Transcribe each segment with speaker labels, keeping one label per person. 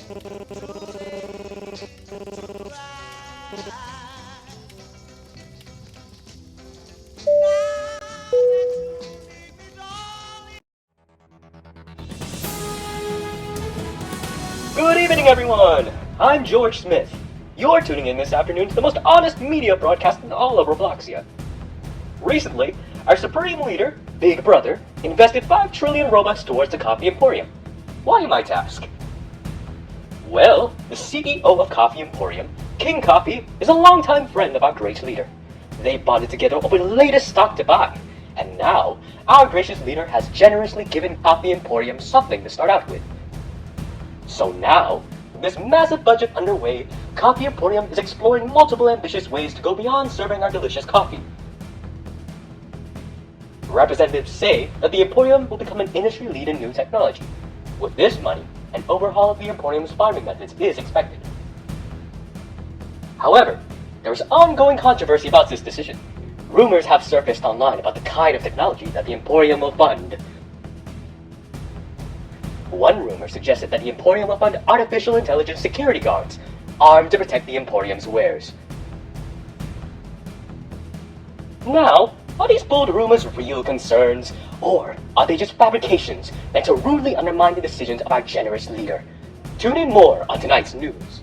Speaker 1: Good evening, everyone! I'm George Smith. You're tuning in this afternoon to the most honest media broadcast in all of Robloxia. Recently, our supreme leader, Big Brother, invested 5 trillion Robux towards the Coffee Emporium. Why, you might ask? Well, the CEO of Coffee Emporium, King Coffee, is a longtime friend of our great leader. They bonded together over the latest stock to buy, and now, our gracious leader has generously given Coffee Emporium something to start out with. So now, with this massive budget underway, Coffee Emporium is exploring multiple ambitious ways to go beyond serving our delicious coffee. Representatives say that the Emporium will become an industry lead in new technology. With this money, an overhaul of the Emporium's farming methods is expected. However, there is ongoing controversy about this decision. Rumors have surfaced online about the kind of technology that the Emporium will fund. One rumor suggested that the Emporium will fund artificial intelligence security guards, armed to protect the Emporium's wares. Now, are these bold rumors real concerns, or are they just fabrications meant to rudely undermine the decisions of our generous leader? Tune in more on tonight's news.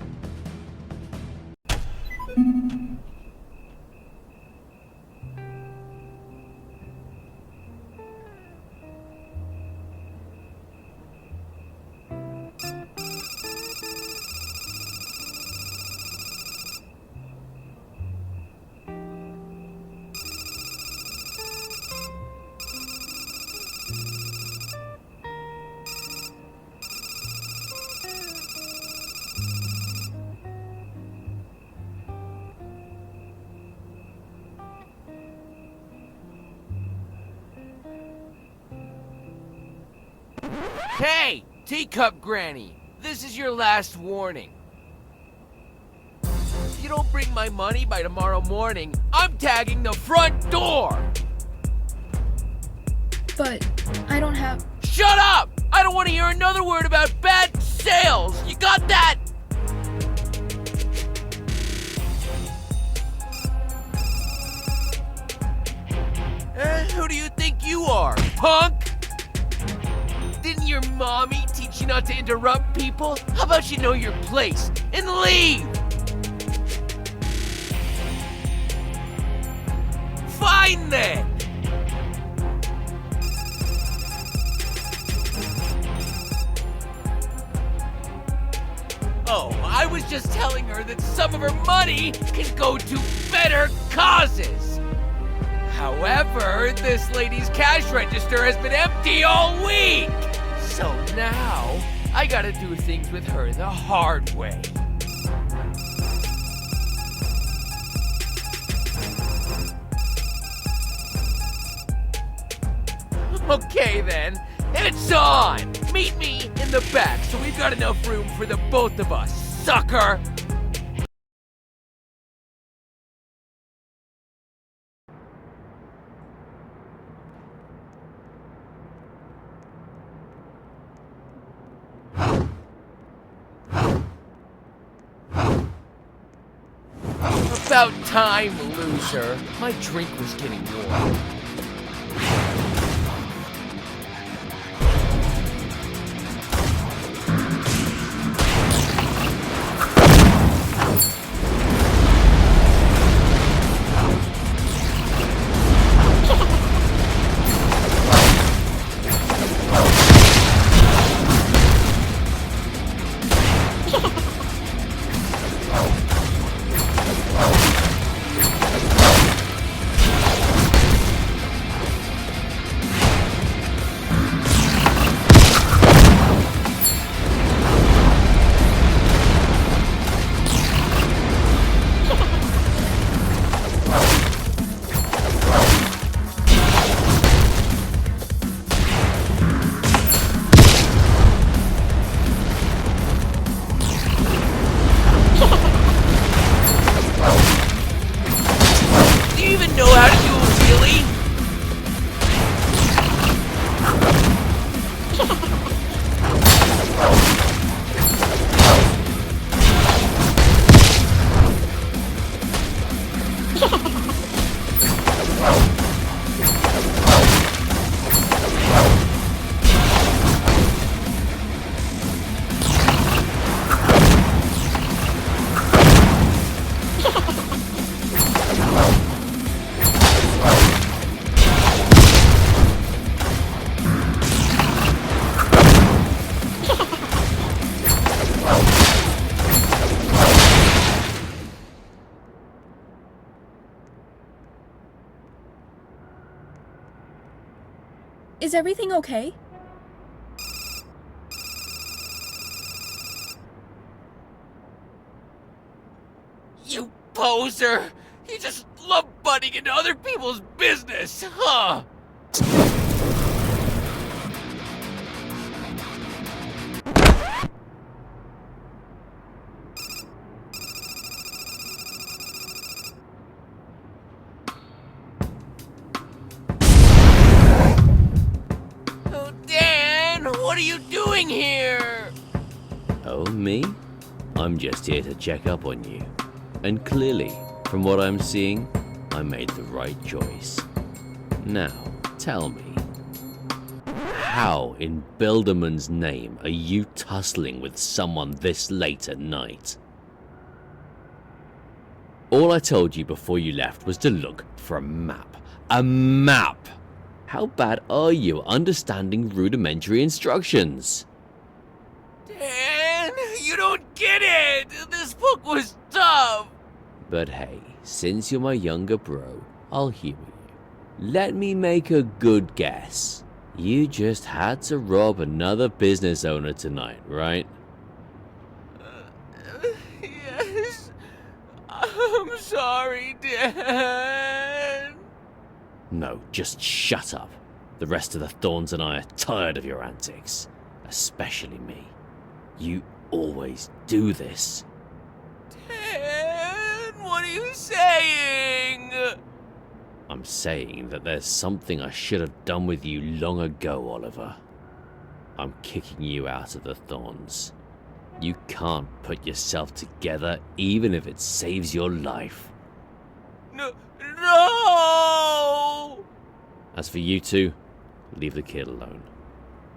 Speaker 2: Hey, Teacup Granny, this is your last warning. If you don't bring my money by tomorrow morning, I'm tagging the front door!
Speaker 3: But I don't have...
Speaker 2: Shut up! I don't want to hear another word about bad sales! You got that? Who do you think you are, punk? Didn't your mommy teach you not to interrupt people? How about you know your place and leave? Fine then! Oh, I was just telling her that some of her money can go to better causes. However, this lady's cash register has been empty all week. So now, I gotta do things with her the hard way. Okay then, it's on! Meet me in the back so we've got enough room for the both of us, sucker! About time, loser. My drink was getting warm.
Speaker 3: everything okay?
Speaker 2: You poser! You just love butting into other people's business, huh? Oh, Dan, what are you doing here?
Speaker 4: Oh, me? I'm just here to check up on you. And clearly, from what I'm seeing, I made the right choice. Now, tell me, how in Bilderman's name are you tussling with someone this late at night? All I told you before you left was to look for a map. A map! How bad are you at understanding rudimentary instructions?
Speaker 2: Dan, you don't get it! This book was tough!
Speaker 4: But hey, since you're my younger bro, I'll humor you. Let me make a good guess. You just had to rob another business owner tonight, right?
Speaker 2: Yes. I'm sorry, Dan.
Speaker 4: No, just shut up. The rest of the Thorns and I are tired of your antics. Especially me. You always do this.
Speaker 2: Dan, what are you saying?
Speaker 4: I'm saying that there's something I should have done with you long ago, Oliver. I'm kicking you out of the Thorns. You can't put yourself together even if it saves your life.
Speaker 2: No!
Speaker 4: As for you two, leave the kid alone.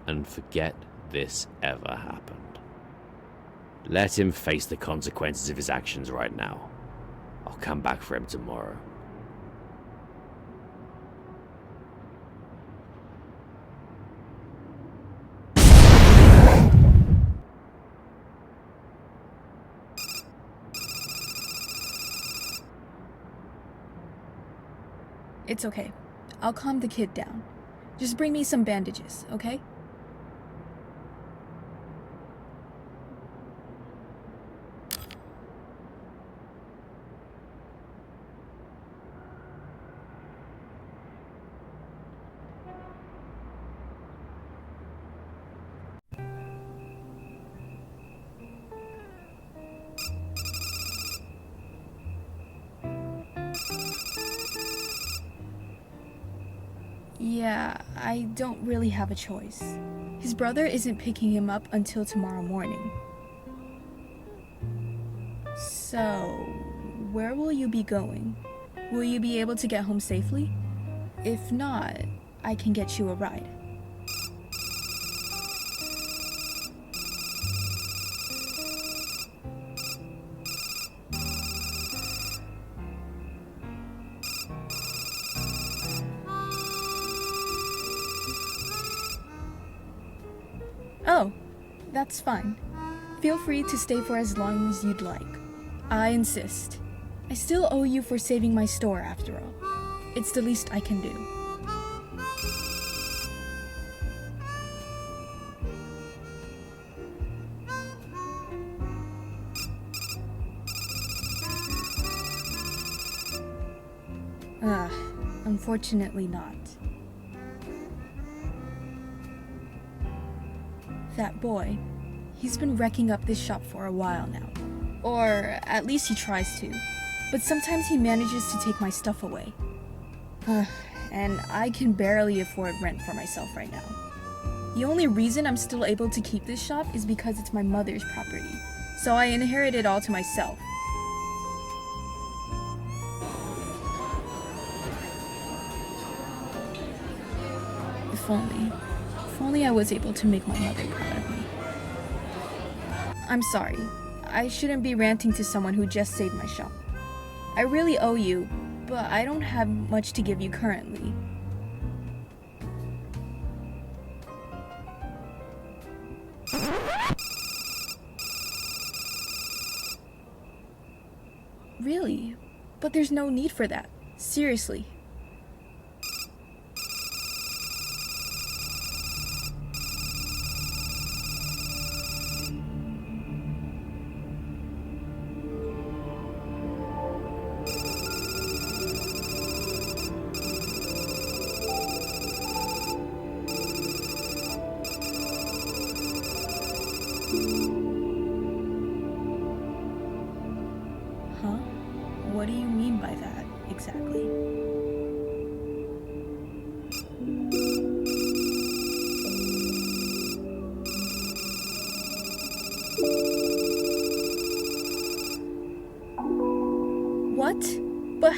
Speaker 4: And forget this ever happened. Let him face the consequences of his actions right now. I'll come back for him tomorrow.
Speaker 3: It's okay. I'll calm the kid down. Just bring me some bandages, okay? Yeah, I don't really have a choice. His brother isn't picking him up until tomorrow morning. So, where will you be going? Will you be able to get home safely? If not, I can get you a ride. Oh, that's fine. Feel free to stay for as long as you'd like. I insist. I still owe you for saving my store after all. It's the least I can do. Unfortunately not. That boy, he's been wrecking up this shop for a while now. Or at least he tries to. But sometimes he manages to take my stuff away. And I can barely afford rent for myself right now. The only reason I'm still able to keep this shop is because it's my mother's property. So I inherit it all to myself. If only I was able to make my mother proud of me. I'm sorry. I shouldn't be ranting to someone who just saved my shop. I really owe you, but I don't have much to give you currently. Really? But there's no need for that. Seriously.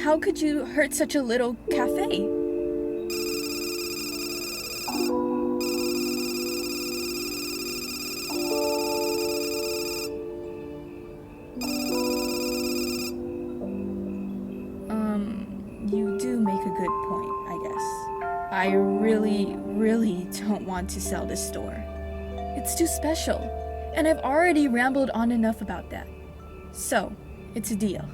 Speaker 3: how could you hurt such a little cafe? You do make a good point, I guess. I really don't want to sell this store. It's too special, and I've already rambled on enough about that. So, it's a deal.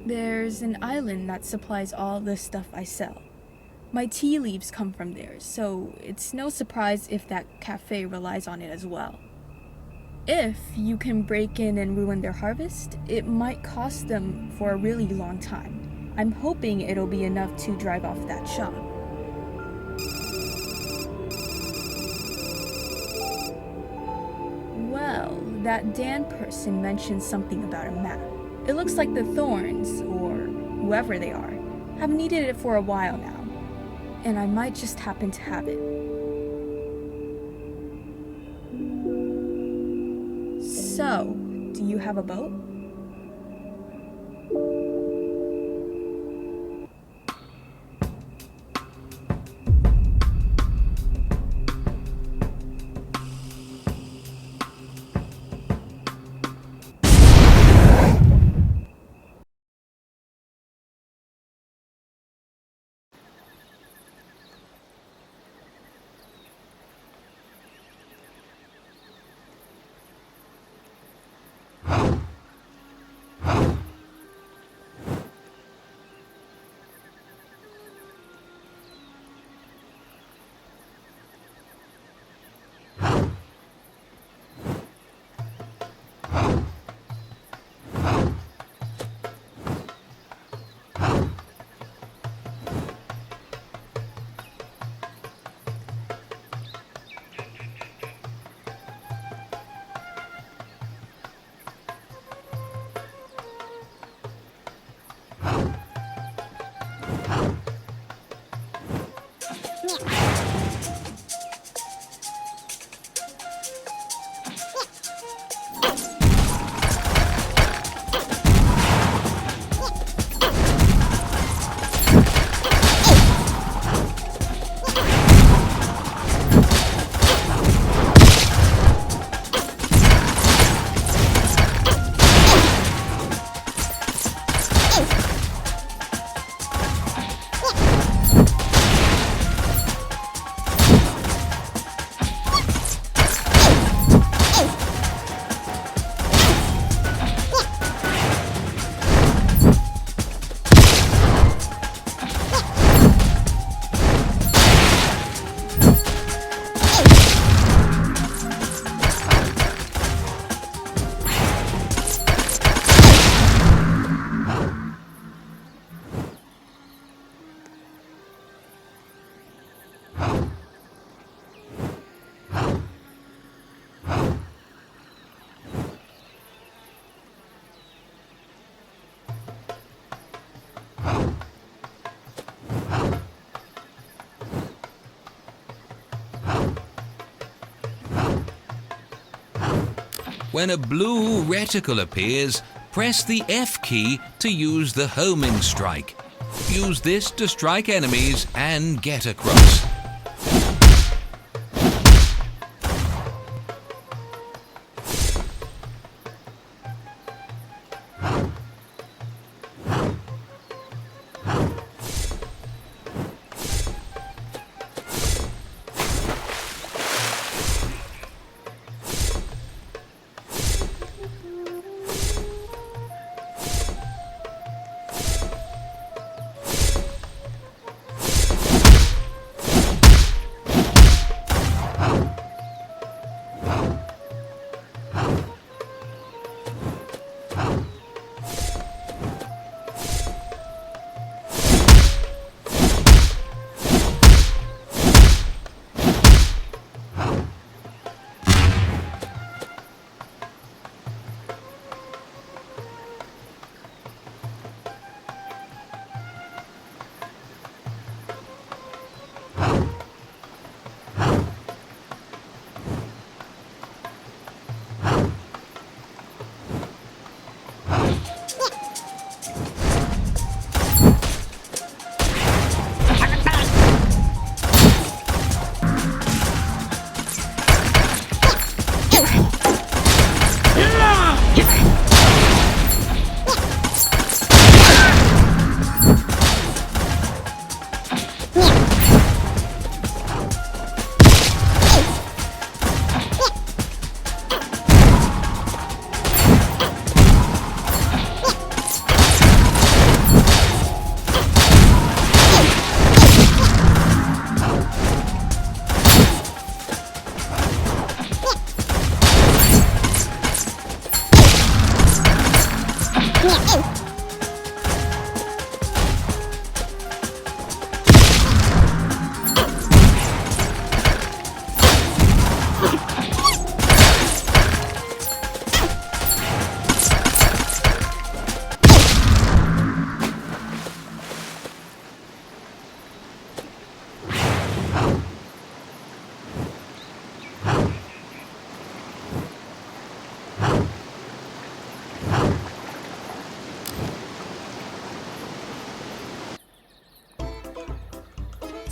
Speaker 3: There's an island that supplies all the stuff I sell. My tea leaves come from there, so it's no surprise if that cafe relies on it as well. If you can break in and ruin their harvest, it might cost them for a really long time. I'm hoping it'll be enough to drive off that shop. Well, that Dan person mentioned something about a map. It looks like the Thorns, or whoever they are, have needed it for a while now, and I might just happen to have it. So, do you have a boat?
Speaker 5: When a blue reticle appears, press the F key to use the homing strike. Use this to strike enemies and get across.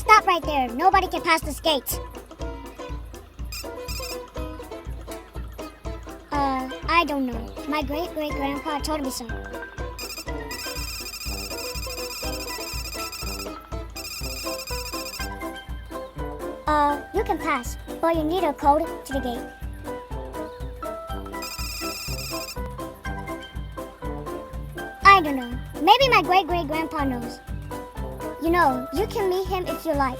Speaker 6: Stop right there. Nobody can pass this gate. I don't know. My great-great-grandpa told me so. You can pass, but you need a code to the gate. I don't know. Maybe my great-great-grandpa knows. You know, you can meet him if you like.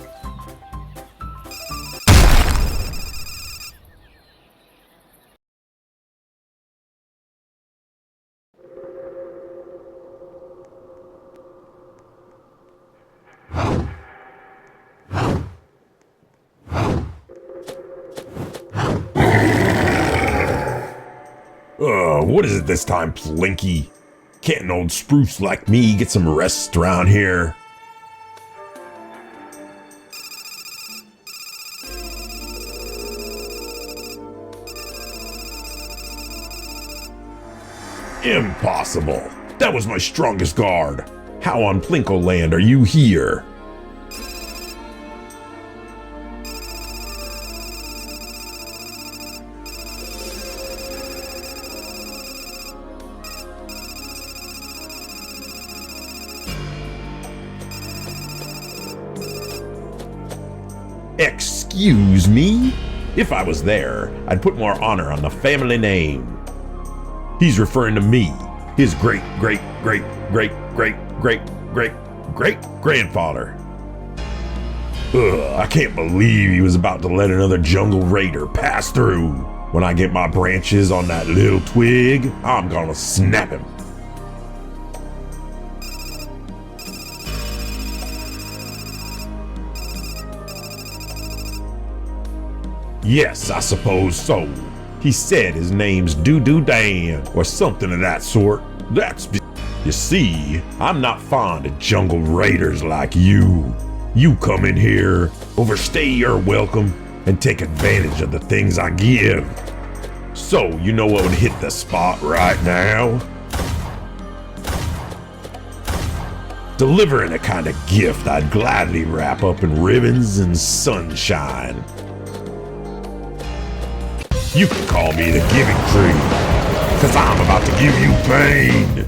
Speaker 7: What is it this time, Plinky? Can't an old spruce like me get some rest around here? Impossible! That was my strongest guard! How on Plinko land are you here? Excuse me? If I was there, I'd put more honor on the family name. He's referring to me, his great-great-great-great-great-great-great-grandfather. I can't believe he was about to let another jungle raider pass through. When I get my branches on that little twig, I'm gonna snap him. Yes, I suppose so. He said his name's Doo-Doo Dan, or something of that sort. You see, I'm not fond of jungle raiders like you. You come in here, overstay your welcome, and take advantage of the things I give. So, you know what would hit the spot right now? Delivering a kind of gift I'd gladly wrap up in ribbons and sunshine. You can call me the Giving Tree, 'cause I'm about to give you pain.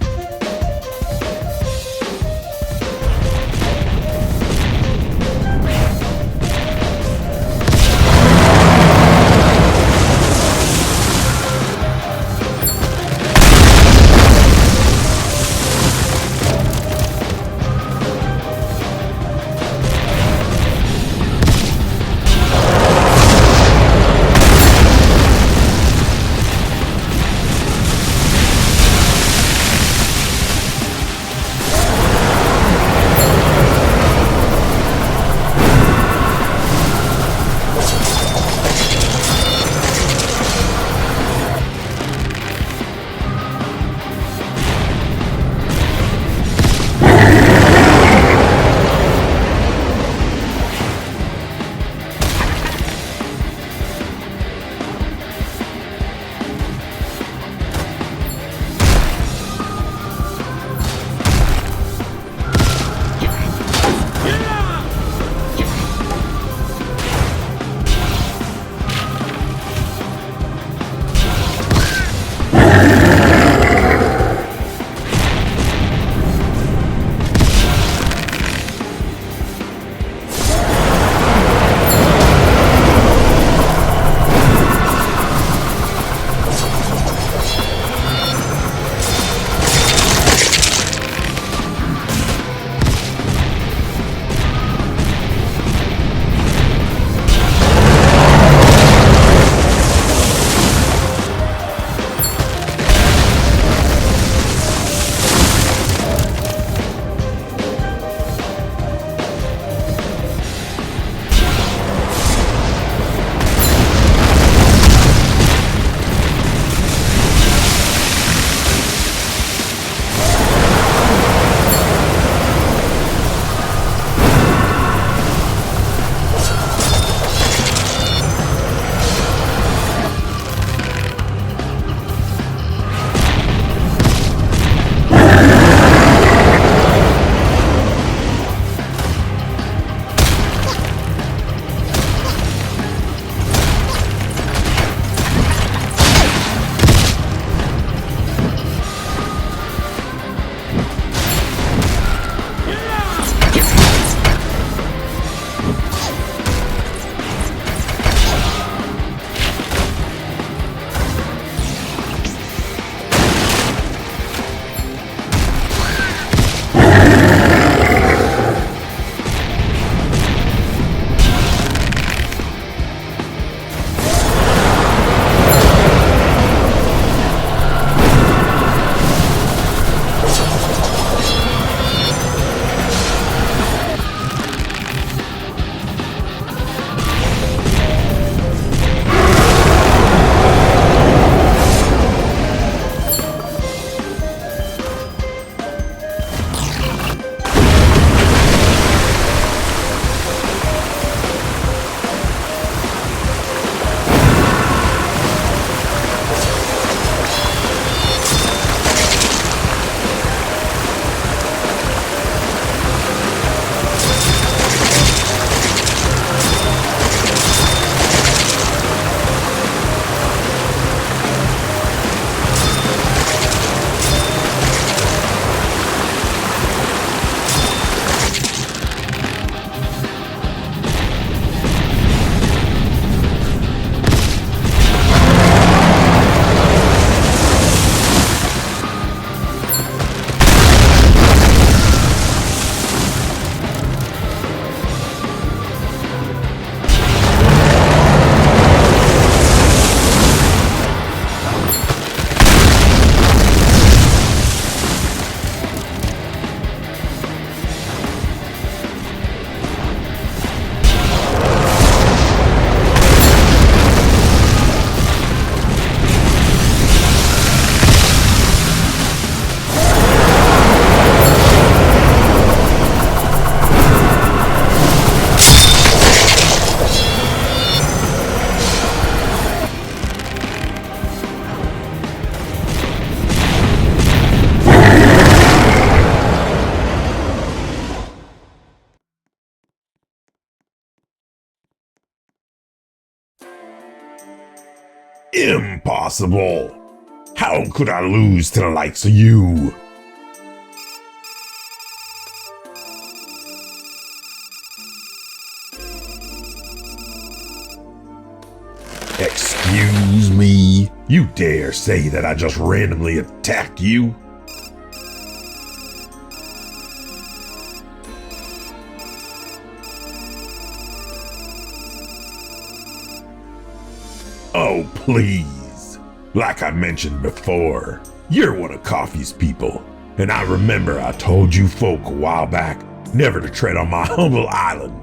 Speaker 7: impossible. How could I lose to the likes of you? Excuse me? You dare say that I just randomly attacked you? Oh, please. Like I mentioned before, you're one of Coffee's people. And I remember I told you folk a while back never to tread on my humble island.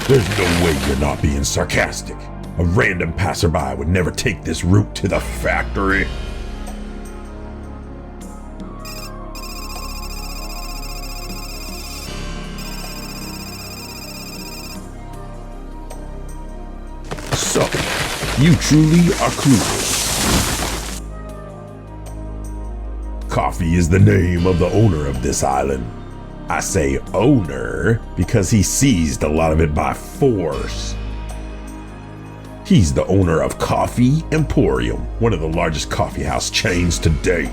Speaker 7: There's no way you're not being sarcastic. A random passerby would never take this route to the factory. So, you truly are clueless. Coffee is the name of the owner of this island. I say owner because he seized a lot of it by force. He's the owner of Coffee Emporium, one of the largest coffeehouse chains to date.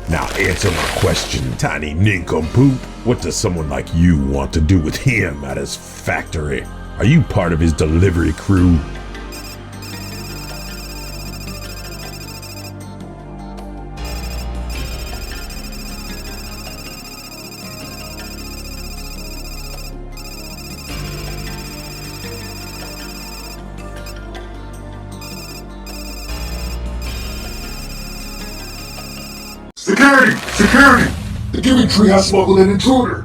Speaker 7: Now answer my question, tiny nincompoop. What does someone like you want to do with him at his factory? Are you part of his delivery crew?
Speaker 8: Security! Security! The giving tree has smuggled an intruder!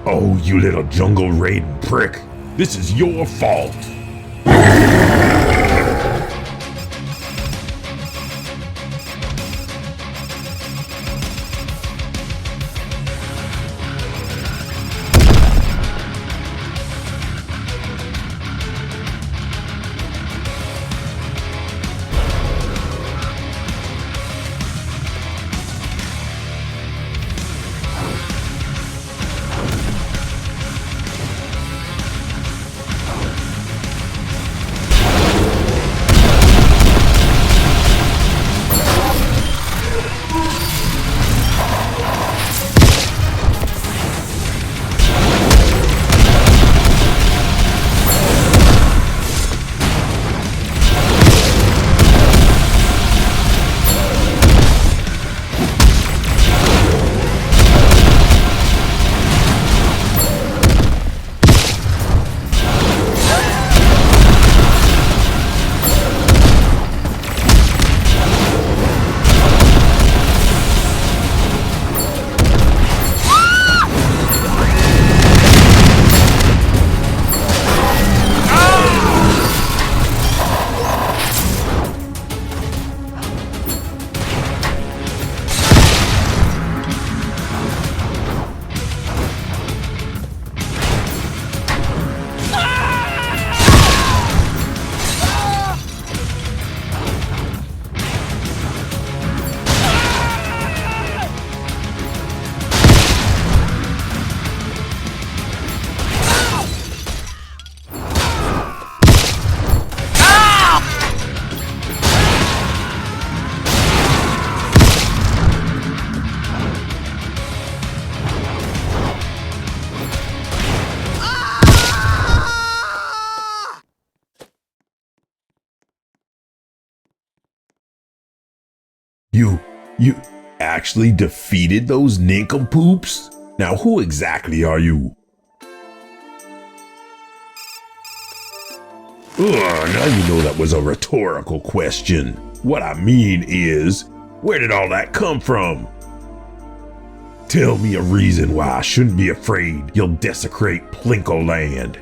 Speaker 7: Oh, you little jungle raiding prick. This is your fault. You actually defeated those nincompoops? Now who exactly are you? Now you know that was a rhetorical question. What I mean is, where did all that come from? Tell me a reason why I shouldn't be afraid you'll desecrate Plinko land.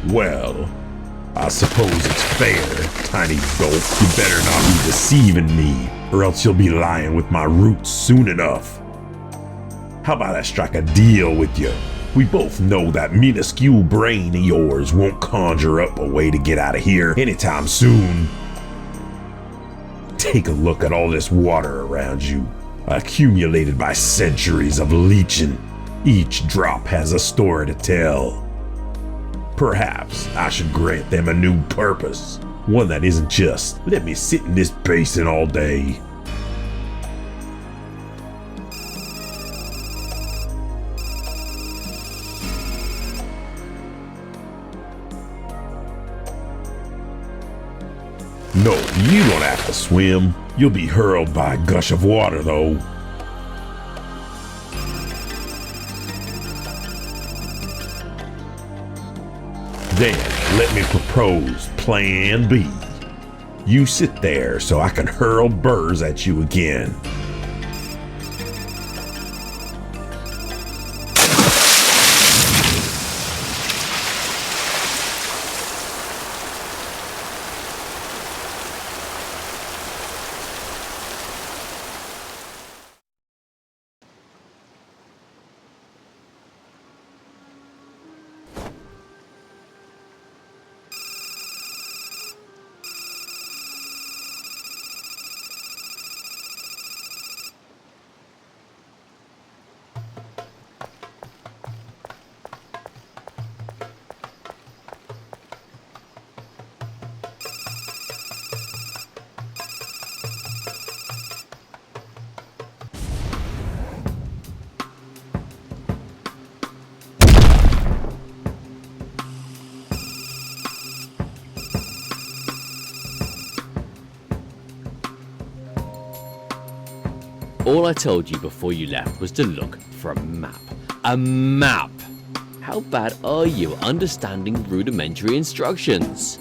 Speaker 7: Well, I suppose it's fair, tiny dope. You better not be deceiving me, or else you'll be lying with my roots soon enough. How about I strike a deal with you? We both know that minuscule brain of yours won't conjure up a way to get out of here anytime soon. Take a look at all this water around you, accumulated by centuries of leeching. Each drop has a story to tell. Perhaps I should grant them a new purpose, one that isn't just, let me sit in this basin all day. No, you don't have to swim. You'll be hurled by a gush of water, though. Then, let me propose Plan B. You sit there so I can hurl burrs at you again.
Speaker 4: All I told you before you left was to look for a map. A map! How bad are you at understanding rudimentary instructions?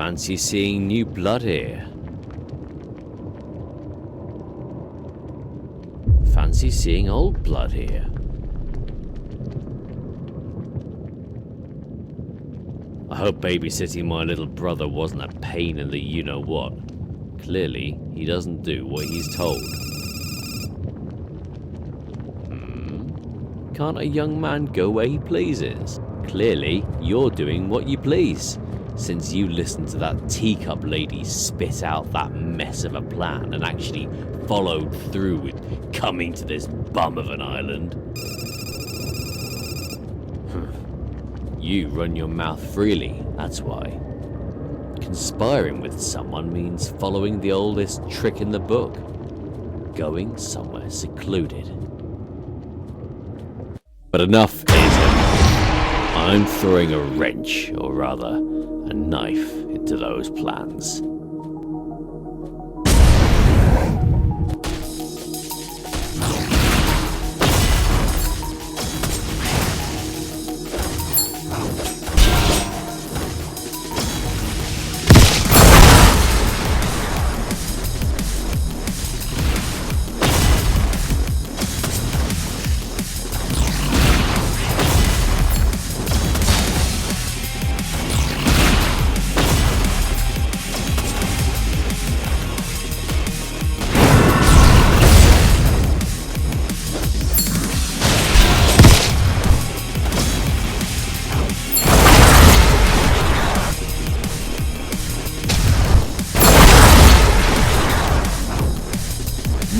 Speaker 4: Fancy seeing new blood here? Fancy seeing old blood here? I hope babysitting my little brother wasn't a pain in the you-know-what. Clearly, he doesn't do what he's told. Can't a young man go where he pleases? Clearly, you're doing what you please, since you listened to that teacup lady spit out that mess of a plan and actually followed through with coming to this bum of an island. You run your mouth freely, that's why. Conspiring with someone means following the oldest trick in the book. Going somewhere secluded. But enough is enough. I'm throwing a wrench, or rather, a knife, into those plans.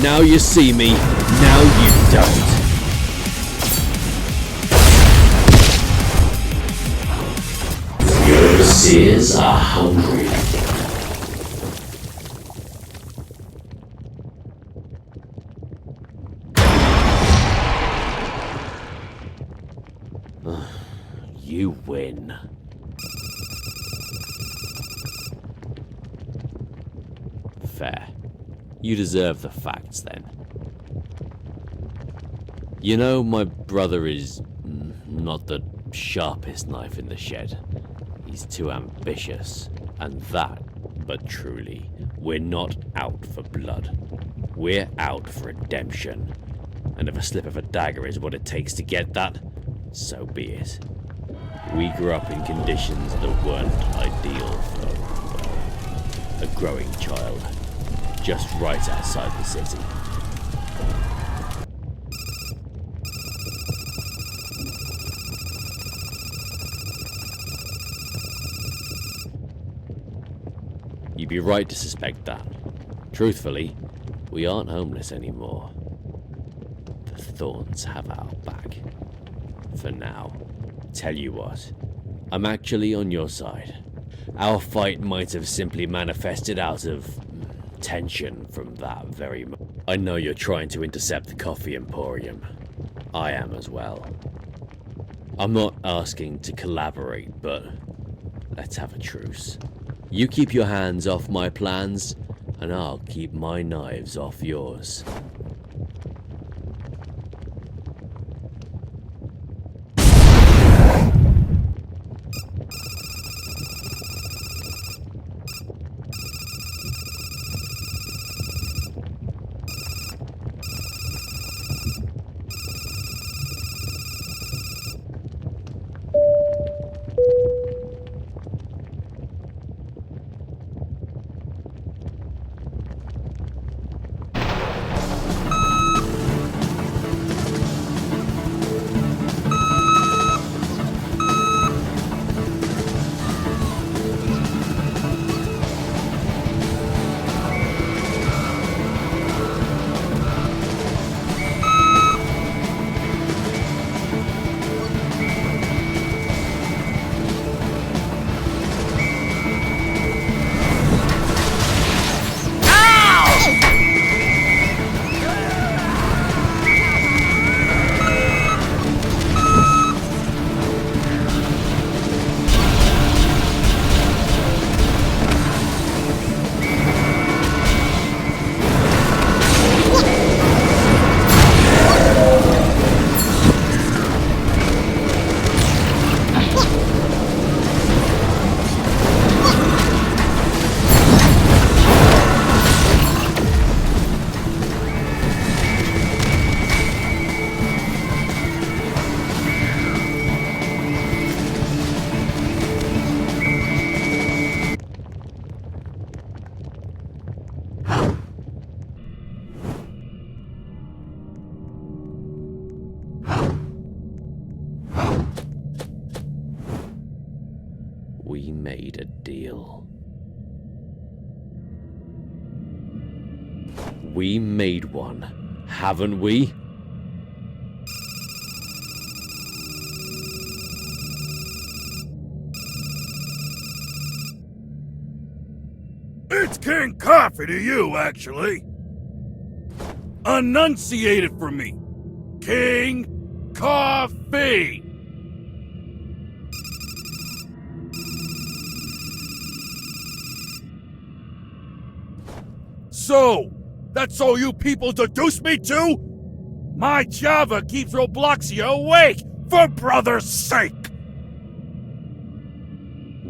Speaker 4: Now you see me, now you don't. Your seers are hungry. You win. Fair. You deserve the facts, then. You know, my brother is not the sharpest knife in the shed. He's too ambitious. And that, but truly, we're not out for blood. We're out for redemption. And if a slip of a dagger is what it takes to get that, so be it. We grew up in conditions that weren't ideal for, well, a growing child. Just right outside the city. You'd be right to suspect that. Truthfully, we aren't homeless anymore. The Thorns have our back. For now. Tell you what, I'm actually on your side. Our fight might have simply manifested out of tension from that very moment. I know you're trying to intercept the coffee emporium. I am as well. I'm not asking to collaborate, but let's have a truce. You keep your hands off my plans, and I'll keep my knives off yours. We made a deal. We made one, haven't we?
Speaker 9: It's King Coffee to you, actually. Enunciate it for me. King Coffee! So, that's all you people deduce me to? My Java keeps Robloxia awake, for brother's sake!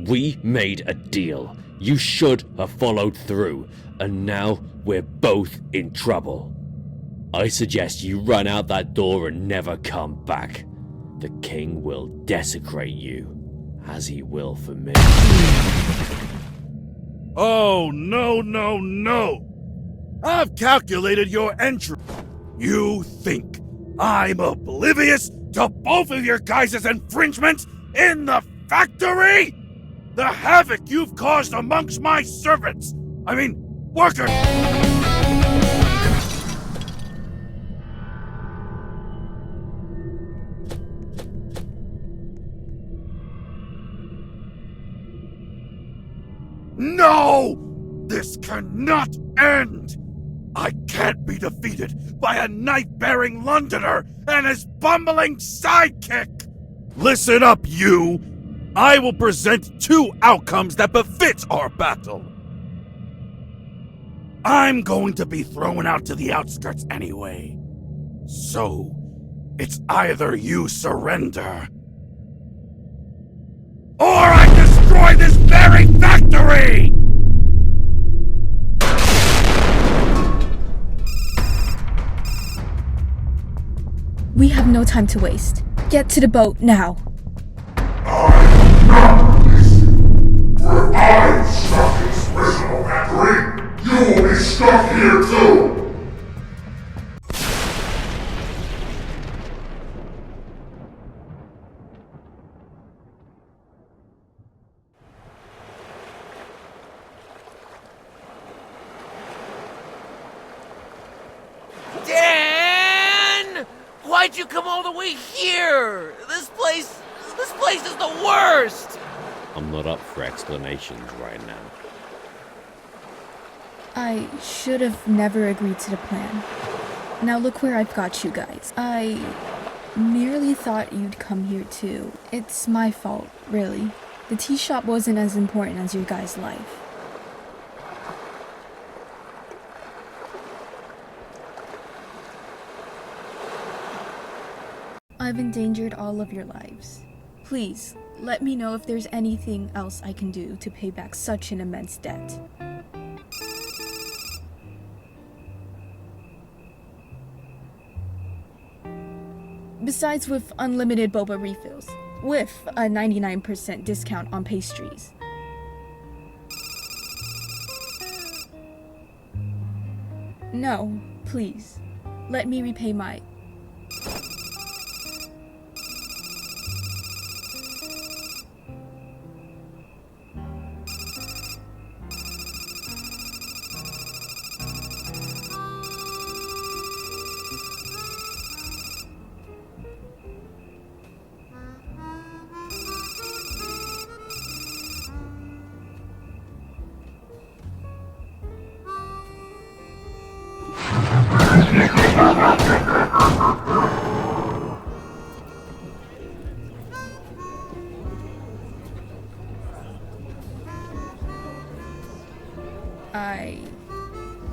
Speaker 4: We made a deal. You should have followed through, and now we're both in trouble. I suggest you run out that door and never come back. The king will desecrate you, as he will for me.
Speaker 9: Oh, no. I've calculated your entry. You think I'm oblivious to both of your guys' infringements in the factory? The havoc you've caused amongst my servants! I mean, workers! No! This cannot end! I can't be defeated by a knife-bearing Londoner and his bumbling sidekick! Listen up, you! I will present two outcomes that befits our battle. I'm going to be thrown out to the outskirts anyway. So, it's either you surrender, or I destroy this very factory!
Speaker 3: We have no time to waste. Get to the boat now.
Speaker 8: Where I'm stuck in this original factory, you will be stuck here too!
Speaker 2: Dan! Why'd you come all the way here? This place is the worst!
Speaker 4: I'm not up for explanations right now.
Speaker 3: I should have never agreed to the plan. Now look where I've got you guys. I merely thought you'd come here too. It's my fault, really. The tea shop wasn't as important as your guys' life. I've endangered all of your lives. Please, let me know if there's anything else I can do to pay back such an immense debt. Besides with unlimited boba refills, with a 99% discount on pastries. No, please, let me repay my...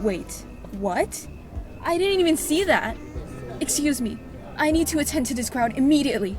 Speaker 3: Wait, what? I didn't even see that. Excuse me, I need to attend to this crowd immediately.